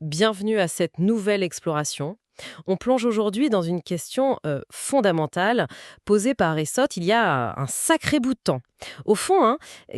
Bienvenue à cette nouvelle exploration. On plonge aujourd'hui dans une question fondamentale posée par Aristote il y a un sacré bout de temps. Au fond,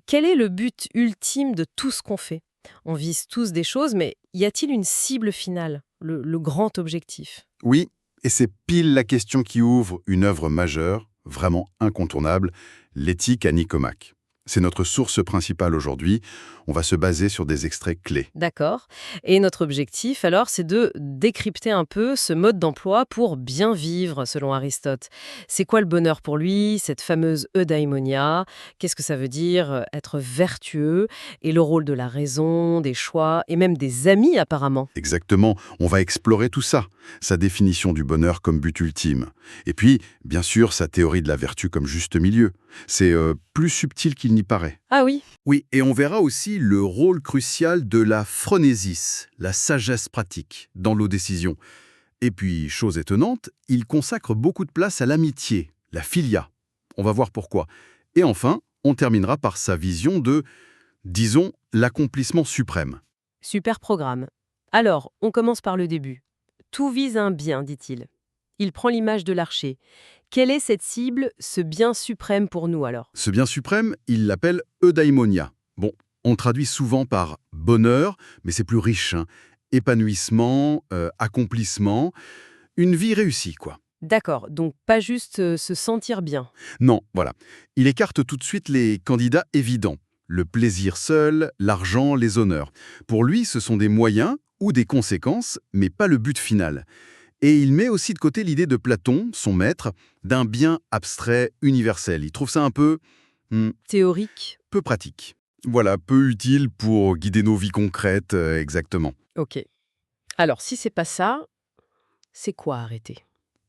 quel est le but ultime de tout ce qu'on fait? On vise tous des choses, mais y a-t-il une cible finale, le grand objectif? Oui, et c'est pile la question qui ouvre une œuvre majeure, vraiment incontournable, l'éthique à Nicomaque. C'est notre source principale aujourd'hui. On va se baser sur des extraits clés. D'accord. Et notre objectif, alors, c'est de décrypter un peu ce mode d'emploi pour bien vivre, selon Aristote. C'est quoi le bonheur pour lui, cette fameuse eudaimonia? Qu'est-ce que ça veut dire être vertueux? Et le rôle de la raison, des choix, et même des amis, apparemment. Exactement, on va explorer tout ça. Sa définition du bonheur comme but ultime. Et puis, bien sûr, sa théorie de la vertu comme juste milieu. C'est plus subtil qu'il n'y paraît. Ah oui. Oui, et on verra aussi le rôle crucial de la phronésis, la sagesse pratique, dans nos décisions. Et puis, chose étonnante, il consacre beaucoup de place à l'amitié, la philia. On va voir pourquoi. Et enfin, on terminera par sa vision de, disons, l'accomplissement suprême. Super programme. Alors, on commence par le début. Tout vise un bien, dit-il. Il prend l'image de l'archer. Quelle est cette cible, ce bien suprême pour nous alors? Ce bien suprême, il l'appelle eudaimonia. Bon, on traduit souvent par bonheur, mais c'est plus riche, hein. Épanouissement, accomplissement, une vie réussie, quoi. D'accord, donc pas juste se sentir bien. Non, voilà. Il écarte tout de suite les candidats évidents. Le plaisir seul, l'argent, les honneurs. Pour lui, ce sont des moyens ou des conséquences, mais pas le but final. Et il met aussi de côté l'idée de Platon, son maître, d'un bien abstrait universel. Il trouve ça un peu Théorique. peu pratique. Voilà, peu utile pour guider nos vies concrètes, exactement. Ok. Alors, si c'est pas ça, c'est quoi arrêter?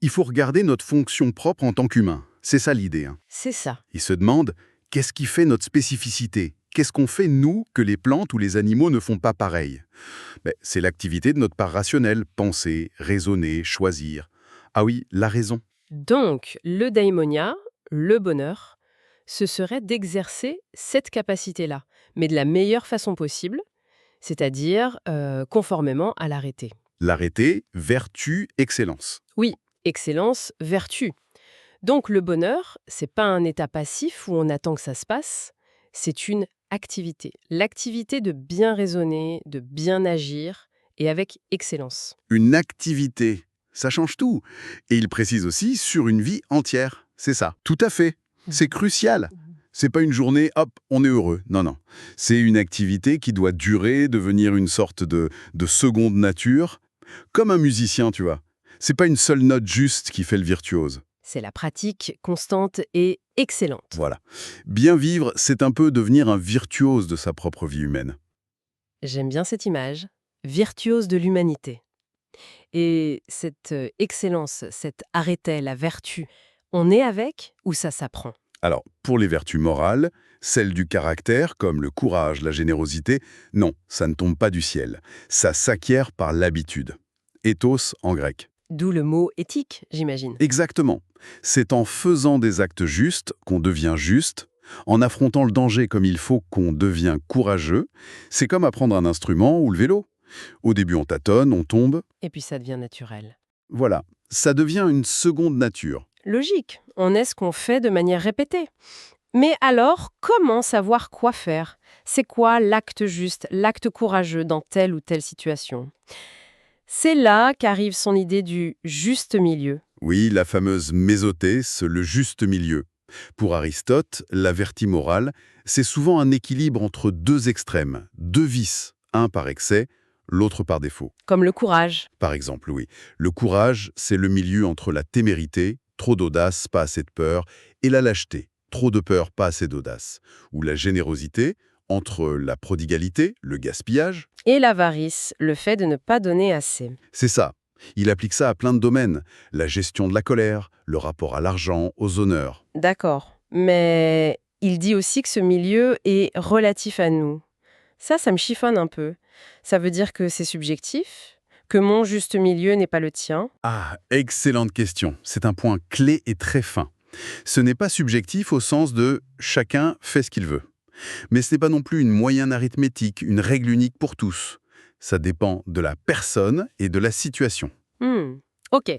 Il faut regarder notre fonction propre en tant qu'humain. C'est ça l'idée, hein. C'est ça. Il se demande, qu'est-ce qui fait notre spécificité? Qu'est-ce qu'on fait, nous, que les plantes ou les animaux ne font pas pareil? C'est l'activité de notre part rationnelle, penser, raisonner, choisir. Ah oui, la raison. Donc, le daimonia, le bonheur, ce serait d'exercer cette capacité-là, mais de la meilleure façon possible, c'est-à-dire conformément à l'arrêté. L'arrêté, vertu, excellence. Oui, excellence, vertu. Donc le bonheur, c'est pas un état passif où on attend que ça se passe, c'est une activité. L'activité de bien raisonner, de bien agir, et avec excellence. Une activité, ça change tout. Et il précise aussi sur une vie entière. C'est ça, tout à fait. C'est crucial. C'est pas une journée, hop, on est heureux. Non, non. C'est une activité qui doit durer, devenir une sorte de seconde nature. Comme un musicien, tu vois. C'est pas une seule note juste qui fait le virtuose. C'est la pratique constante et excellente. Voilà. Bien vivre, c'est un peu devenir un virtuose de sa propre vie humaine. J'aime bien cette image, virtuose de l'humanité. Et cette excellence, cet arrêté, la vertu, on est avec ou ça s'apprend? Alors, pour les vertus morales, celles du caractère, comme le courage, la générosité, non, ça ne tombe pas du ciel. Ça s'acquiert par l'habitude. Ethos en grec. D'où le mot éthique, j'imagine. Exactement. C'est en faisant des actes justes qu'on devient juste, en affrontant le danger comme il faut qu'on devient courageux. C'est comme apprendre un instrument ou le vélo. Au début, on tâtonne, on tombe. Et puis ça devient naturel. Voilà, ça devient une seconde nature. Logique, on est ce qu'on fait de manière répétée. Mais alors, comment savoir quoi faire? C'est quoi l'acte juste, l'acte courageux dans telle ou telle situation? C'est là qu'arrive son idée du juste milieu. Oui, la fameuse mésotès, le juste milieu. Pour Aristote, la vertu morale, c'est souvent un équilibre entre deux extrêmes, deux vices, un par excès, l'autre par défaut. Comme le courage. Par exemple, oui, le courage, c'est le milieu entre la témérité, trop d'audace, pas assez de peur, et la lâcheté, trop de peur, pas assez d'audace. Ou la générosité, entre la prodigalité, le gaspillage. Et l'avarice, le fait de ne pas donner assez. C'est ça. Il applique ça à plein de domaines. La gestion de la colère, le rapport à l'argent, aux honneurs. D'accord. Mais il dit aussi que ce milieu est relatif à nous. Ça me chiffonne un peu. Ça veut dire que c'est subjectif? Que mon juste milieu n'est pas le tien? Ah, excellente question. C'est un point clé et très fin. Ce n'est pas subjectif au sens de chacun fait ce qu'il veut. Mais ce n'est pas non plus une moyenne arithmétique, une règle unique pour tous. Ça dépend de la personne et de la situation. Ok.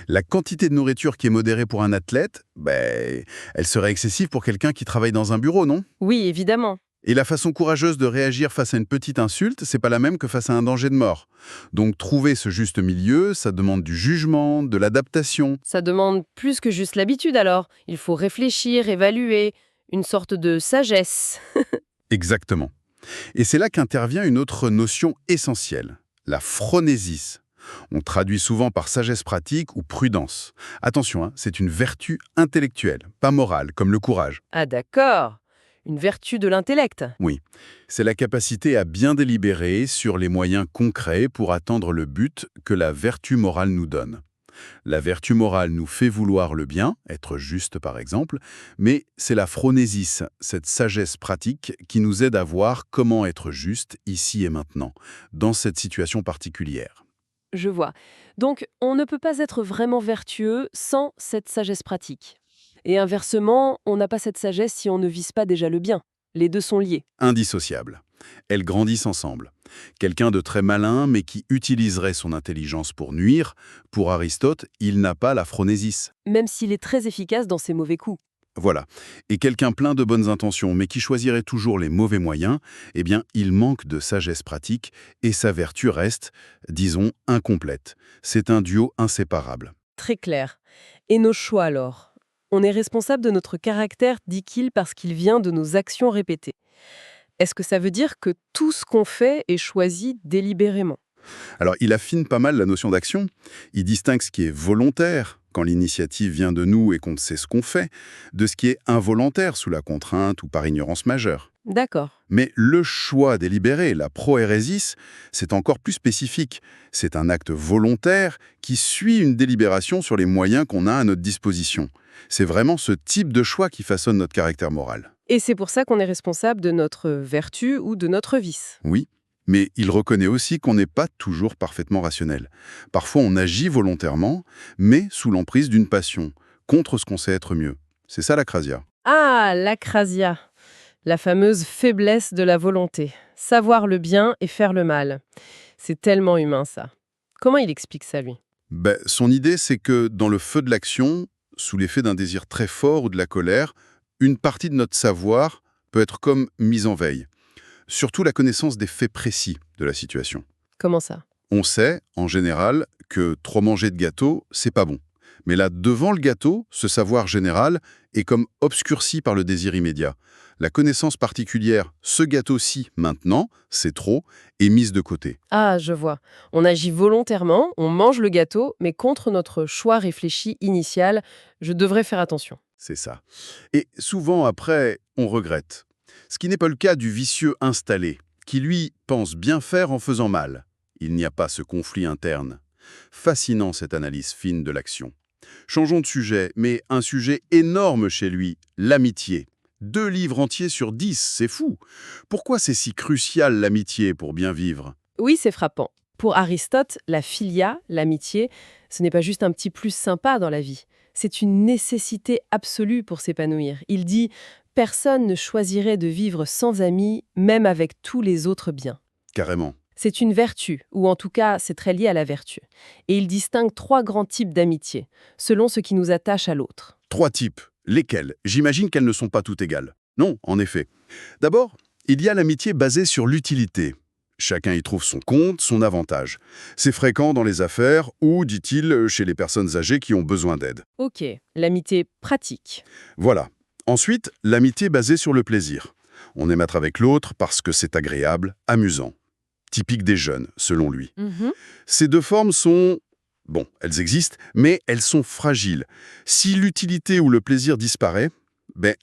La quantité de nourriture qui est modérée pour un athlète, elle serait excessive pour quelqu'un qui travaille dans un bureau, non? Oui, évidemment. Et la façon courageuse de réagir face à une petite insulte, c'est pas la même que face à un danger de mort. Donc trouver ce juste milieu, ça demande du jugement, de l'adaptation. Ça demande plus que juste l'habitude alors. Il faut réfléchir, évaluer, une sorte de sagesse. Exactement. Et c'est là qu'intervient une autre notion essentielle, la phronésis. On traduit souvent par sagesse pratique ou prudence. Attention, c'est une vertu intellectuelle, pas morale, comme le courage. Ah d'accord. Une vertu de l'intellect. Oui, c'est la capacité à bien délibérer sur les moyens concrets pour atteindre le but que la vertu morale nous donne. La vertu morale nous fait vouloir le bien, être juste par exemple, mais c'est la phronésis, cette sagesse pratique, qui nous aide à voir comment être juste ici et maintenant, dans cette situation particulière. Je vois. Donc, on ne peut pas être vraiment vertueux sans cette sagesse pratique. Et inversement, on n'a pas cette sagesse si on ne vise pas déjà le bien. Les deux sont liés. Indissociables. Elles grandissent ensemble. Quelqu'un de très malin, mais qui utiliserait son intelligence pour nuire, pour Aristote, il n'a pas la phronésis. Même s'il est très efficace dans ses mauvais coups. Voilà. Et quelqu'un plein de bonnes intentions, mais qui choisirait toujours les mauvais moyens, eh bien, il manque de sagesse pratique et sa vertu reste, disons, incomplète. C'est un duo inséparable. Très clair. Et nos choix alors? On est responsable de notre caractère, dit-il, parce qu'il vient de nos actions répétées. Est-ce que ça veut dire que tout ce qu'on fait est choisi délibérément? Alors, il affine pas mal la notion d'action. Il distingue ce qui est volontaire, quand l'initiative vient de nous et qu'on sait ce qu'on fait, de ce qui est involontaire sous la contrainte ou par ignorance majeure. D'accord. Mais le choix délibéré, la proérésis, c'est encore plus spécifique. C'est un acte volontaire qui suit une délibération sur les moyens qu'on a à notre disposition. C'est vraiment ce type de choix qui façonne notre caractère moral. Et c'est pour ça qu'on est responsable de notre vertu ou de notre vice. Oui, mais il reconnaît aussi qu'on n'est pas toujours parfaitement rationnel. Parfois, on agit volontairement, mais sous l'emprise d'une passion, contre ce qu'on sait être mieux. C'est ça l'acrasia. Ah, l'acrasia, la fameuse faiblesse de la volonté. Savoir le bien et faire le mal. C'est tellement humain, ça. Comment il explique ça, lui? Son idée, c'est que dans le feu de l'action, sous l'effet d'un désir très fort ou de la colère, une partie de notre savoir peut être comme mise en veille. Surtout la connaissance des faits précis de la situation. Comment ça? On sait, en général, que trop manger de gâteau, c'est pas bon. Mais là, devant le gâteau, ce savoir général est comme obscurci par le désir immédiat. La connaissance particulière, ce gâteau-ci, maintenant, c'est trop, est mise de côté. Ah, je vois. On agit volontairement, on mange le gâteau, mais contre notre choix réfléchi initial, je devrais faire attention. C'est ça. Et souvent, après, on regrette. Ce qui n'est pas le cas du vicieux installé, qui lui pense bien faire en faisant mal. Il n'y a pas ce conflit interne. Fascinant cette analyse fine de l'action. Changeons de sujet, mais un sujet énorme chez lui, l'amitié. 2 livres entiers sur 10, c'est fou. Pourquoi c'est si crucial l'amitié pour bien vivre? Oui, c'est frappant. Pour Aristote, la philia, l'amitié, ce n'est pas juste un petit plus sympa dans la vie. C'est une nécessité absolue pour s'épanouir. Il dit « Personne ne choisirait de vivre sans amis, même avec tous les autres biens ». Carrément. C'est une vertu, ou en tout cas, c'est très lié à la vertu. Et il distingue 3 grands types d'amitié, selon ce qui nous attache à l'autre. 3 types. Lesquels? J'imagine qu'elles ne sont pas toutes égales. Non, en effet. D'abord, il y a l'amitié basée sur l'utilité. Chacun y trouve son compte, son avantage. C'est fréquent dans les affaires ou, dit-il, chez les personnes âgées qui ont besoin d'aide. Ok, l'amitié pratique. Voilà. Ensuite, l'amitié basée sur le plaisir. On aime être avec l'autre parce que c'est agréable, amusant. Typique des jeunes, selon lui. Ces 2 formes sont... Bon, elles existent, mais elles sont fragiles. Si l'utilité ou le plaisir disparaît,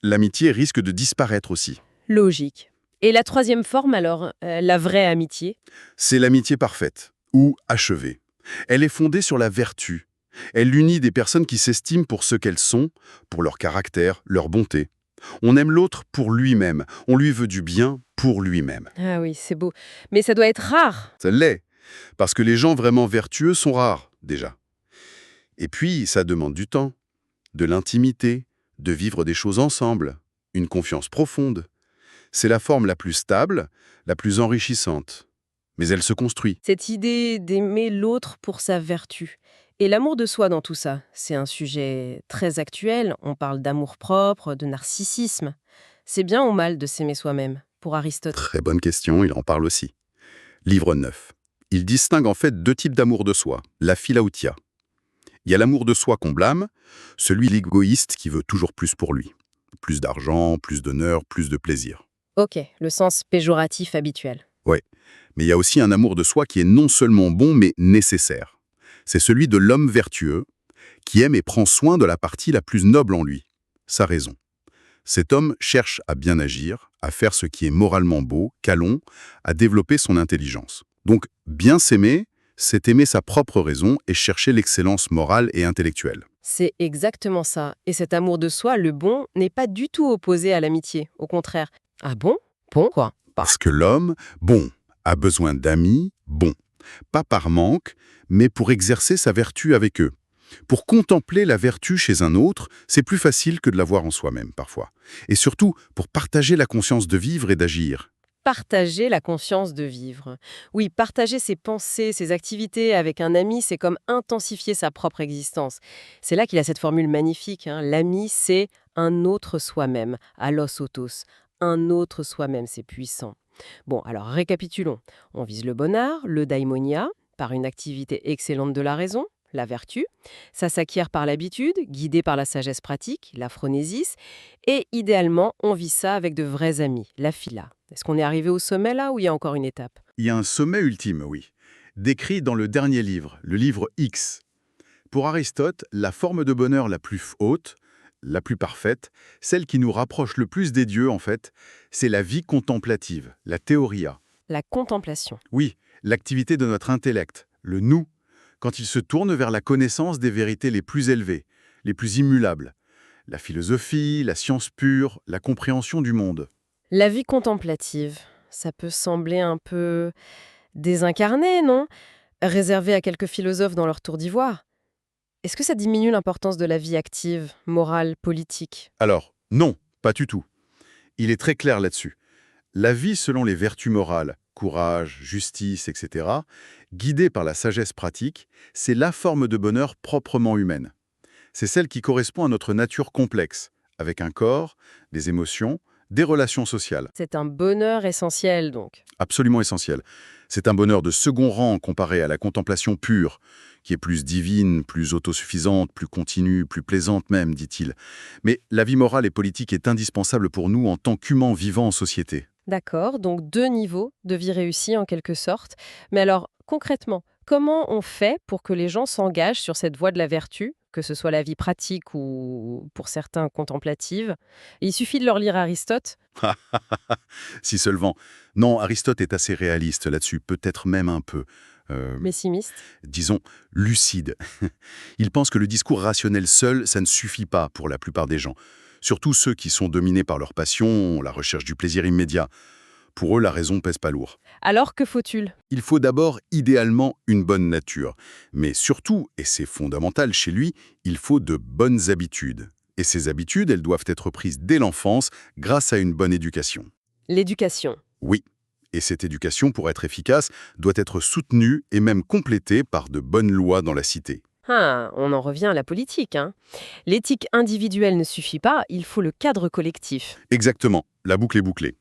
l'amitié risque de disparaître aussi. Logique. Et la 3e forme alors, la vraie amitié? C'est l'amitié parfaite, ou achevée. Elle est fondée sur la vertu. Elle unit des personnes qui s'estiment pour ce qu'elles sont, pour leur caractère, leur bonté. On aime l'autre pour lui-même. On lui veut du bien pour lui-même. Ah oui, c'est beau. Mais ça doit être rare. Ça l'est, parce que les gens vraiment vertueux sont rares, déjà. Et puis, ça demande du temps, de l'intimité, de vivre des choses ensemble, une confiance profonde. C'est la forme la plus stable, la plus enrichissante. mais elle se construit. Cette idée d'aimer l'autre pour sa vertu. Et l'amour de soi dans tout ça, c'est un sujet très actuel. On parle d'amour-propre, de narcissisme. C'est bien ou mal de s'aimer soi-même, pour Aristote? Très bonne question, il en parle aussi. Livre 9. Il distingue en fait deux types d'amour de soi, la philautia. Il y a l'amour de soi qu'on blâme, celui de l'égoïste qui veut toujours plus pour lui. Plus d'argent, plus d'honneur, plus de plaisir. Ok, le sens péjoratif habituel. Ouais. Mais il y a aussi un amour de soi qui est non seulement bon, mais nécessaire. C'est celui de l'homme vertueux, qui aime et prend soin de la partie la plus noble en lui, sa raison. Cet homme cherche à bien agir, à faire ce qui est moralement beau, câlon, à développer son intelligence. Donc, bien s'aimer, c'est aimer sa propre raison et chercher l'excellence morale et intellectuelle. C'est exactement ça. Et cet amour de soi, le bon, n'est pas du tout opposé à l'amitié. Au contraire. Ah bon? Bon quoi? Parce que l'homme, bon, a besoin d'amis, bon. Pas par manque, mais pour exercer sa vertu avec eux. Pour contempler la vertu chez un autre, c'est plus facile que de la voir en soi-même, parfois. Et surtout, pour partager la conscience de vivre et d'agir. Partager la conscience de vivre. Oui, partager ses pensées, ses activités avec un ami, c'est comme intensifier sa propre existence. C'est là qu'il a cette formule magnifique, hein. L'ami, c'est un autre soi-même, allos autos. Un autre soi-même, c'est puissant. Bon, alors récapitulons. On vise le bonheur, le daimonia, par une activité excellente de la raison, la vertu. Ça s'acquiert par l'habitude, guidé par la sagesse pratique, la phronésis. Et idéalement, on vit ça avec de vrais amis, la phila. Est-ce qu'on est arrivé au sommet là ou il y a encore une étape? Il y a un sommet ultime, oui, décrit dans le dernier livre, le livre X. Pour Aristote, la forme de bonheur la plus haute, la plus parfaite, celle qui nous rapproche le plus des dieux, en fait, c'est la vie contemplative, la théoria. La contemplation. Oui, l'activité de notre intellect, le nous, quand il se tourne vers la connaissance des vérités les plus élevées, les plus immutables. La philosophie, la science pure, la compréhension du monde. La vie contemplative, ça peut sembler un peu désincarné, non? Réservé à quelques philosophes dans leur tour d'ivoire. Est-ce que ça diminue l'importance de la vie active, morale, politique? Alors, non, pas du tout. Il est très clair là-dessus. La vie selon les vertus morales, courage, justice, etc., guidée par la sagesse pratique, c'est la forme de bonheur proprement humaine. C'est celle qui correspond à notre nature complexe, avec un corps, des émotions, des relations sociales. C'est un bonheur essentiel, donc. Absolument essentiel. C'est un bonheur de second rang comparé à la contemplation pure, qui est plus divine, plus autosuffisante, plus continue, plus plaisante même, dit-il. Mais la vie morale et politique est indispensable pour nous en tant qu'humains vivant en société. D'accord, donc 2 niveaux de vie réussie en quelque sorte. Mais alors, concrètement, comment on fait pour que les gens s'engagent sur cette voie de la vertu, que ce soit la vie pratique ou pour certains contemplative? Il suffit de leur lire Aristote? Si seulement. Non, Aristote est assez réaliste là-dessus, peut-être même un peu. Pessimiste? Disons, lucide. Il pense que le discours rationnel seul, ça ne suffit pas pour la plupart des gens. Surtout ceux qui sont dominés par leur passion, la recherche du plaisir immédiat. Pour eux, la raison pèse pas lourd. Alors que faut-il? Il faut d'abord, idéalement, une bonne nature. Mais surtout, et c'est fondamental chez lui, il faut de bonnes habitudes. Et ces habitudes, elles doivent être prises dès l'enfance grâce à une bonne éducation. L'éducation. Oui. Et cette éducation, pour être efficace, doit être soutenue et même complétée par de bonnes lois dans la cité. Ah, on en revient à la politique, hein. L'éthique individuelle ne suffit pas, il faut le cadre collectif. Exactement, la boucle est bouclée.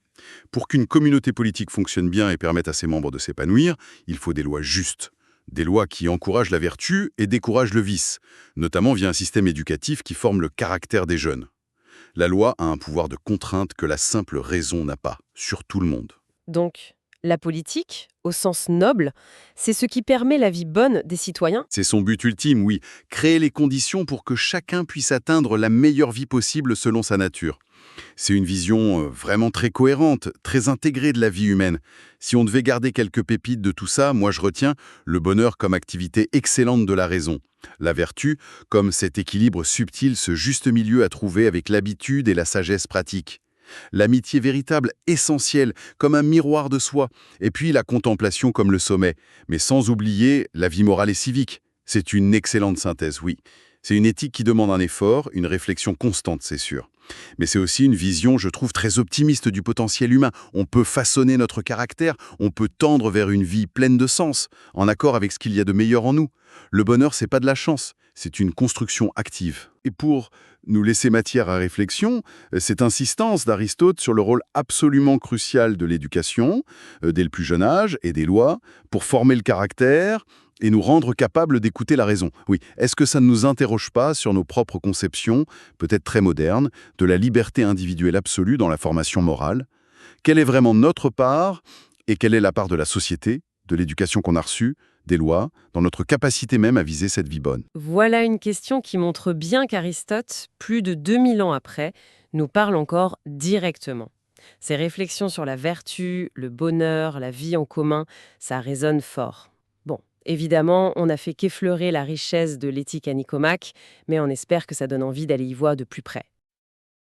Pour qu'une communauté politique fonctionne bien et permette à ses membres de s'épanouir, il faut des lois justes. Des lois qui encouragent la vertu et découragent le vice, notamment via un système éducatif qui forme le caractère des jeunes. La loi a un pouvoir de contrainte que la simple raison n'a pas, sur tout le monde. Donc, la politique, au sens noble, c'est ce qui permet la vie bonne des citoyens? C'est son but ultime, oui, créer les conditions pour que chacun puisse atteindre la meilleure vie possible selon sa nature. C'est une vision vraiment très cohérente, très intégrée de la vie humaine. Si on devait garder quelques pépites de tout ça, moi je retiens le bonheur comme activité excellente de la raison. La vertu comme cet équilibre subtil, ce juste milieu à trouver avec l'habitude et la sagesse pratique. L'amitié véritable, essentielle, comme un miroir de soi. Et puis la contemplation comme le sommet. Mais sans oublier la vie morale et civique. C'est une excellente synthèse, oui. C'est une éthique qui demande un effort, une réflexion constante, c'est sûr. Mais c'est aussi une vision, je trouve, très optimiste du potentiel humain. On peut façonner notre caractère, on peut tendre vers une vie pleine de sens, en accord avec ce qu'il y a de meilleur en nous. Le bonheur, c'est pas de la chance, c'est une construction active. Et pour nous laisser matière à réflexion, cette insistance d'Aristote sur le rôle absolument crucial de l'éducation, dès le plus jeune âge, et des lois, pour former le caractère, et nous rendre capables d'écouter la raison. Oui, est-ce que ça ne nous interroge pas sur nos propres conceptions, peut-être très modernes, de la liberté individuelle absolue dans la formation morale? Quelle est vraiment notre part et quelle est la part de la société, de l'éducation qu'on a reçue, des lois, dans notre capacité même à viser cette vie bonne? Voilà une question qui montre bien qu'Aristote, plus de 2000 ans après, nous parle encore directement. Ses réflexions sur la vertu, le bonheur, la vie en commun, ça résonne fort. Bon, évidemment, on n'a fait qu'effleurer la richesse de l'éthique à Nicomaque, mais on espère que ça donne envie d'aller y voir de plus près.